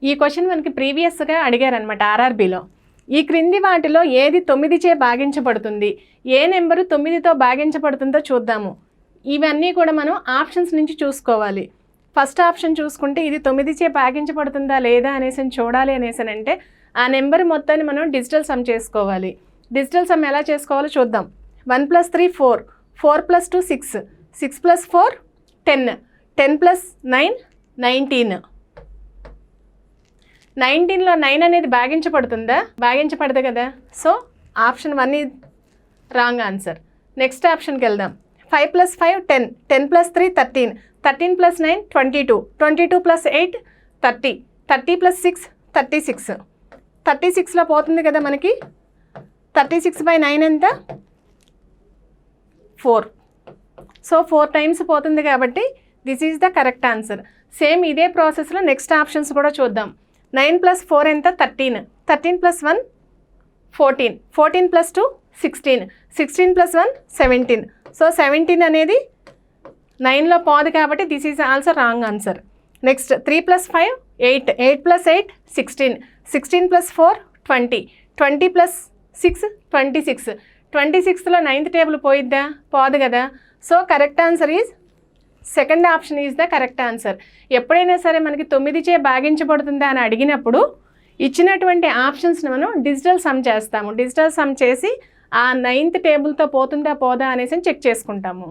ఈ క్వశ్చన్ మనకి ప్రీవియస్గా అడిగారనమాట ఆర్ఆర్బీలో. ఈ క్రింది వాటిలో ఏది 9చే భాగించబడుతుంది, ఏ నెంబరు 9తో భాగించబడుతుందో చూద్దాము. ఇవన్నీ కూడా మనం ఆప్షన్స్ నుంచి చూసుకోవాలి. ఫస్ట్ ఆప్షన్ చూసుకుంటే ఇది 9చే భాగించబడుతుందా లేదా అనేసి చూడాలి అనేసి అంటే ఆ నెంబర్ మొత్తాన్ని మనం డిజిటల్ సమ్ చేసుకోవాలి. డిజిటల్ సమ్ ఎలా చేసుకోవాలో చూద్దాం. 1 + 3 4, 4 + 2 6, 6 + 4 10, 10 + 9 19. 19లో 9 అనేది భాగించబడుతుందా? భాగించబడదు కదా. So option 1 is wrong answer. Next ఆప్షన్కి వెళ్దాం. 5 + 5 10, 10 + 3 13, 13 + 9 22, 22 + 8 30, 30 + 6 36. 36లో పోతుంది కదా మనకి. 36/9 ఎంత? 4. సో 4 టైమ్స్ పోతుంది కాబట్టి this is the correct answer. Same ఇదే ప్రాసెస్లో నెక్స్ట్ ఆప్షన్స్ కూడా చూద్దాం. 9 + 4 ఎంత? 13, 13 + 1 14, 14 + 2 16, 16 + 1 17. సో 17 అనేది 9లో పోదు కాబట్టి this is also wrong answer. Next 3 + 5 8, 8 + 8 16, 16 + 4 20, 20 + 6 26. 26లో 9th table పోయిద్దా? పోదు కదా. So correct answer is second option is the correct answer. ఎప్పుడైనా సరే మనకి 9చే భాగించబడుతుందా అని అడిగినప్పుడు ఇచ్చినటువంటి ఆప్షన్స్ని మనం డిజిటల్ సమ్ చేస్తాము. డిజిటల్ సమ్ చేసి ఆ 9th టేబుల్తో పోతుందా పోదా అనేసి చెక్ చేసుకుంటాము.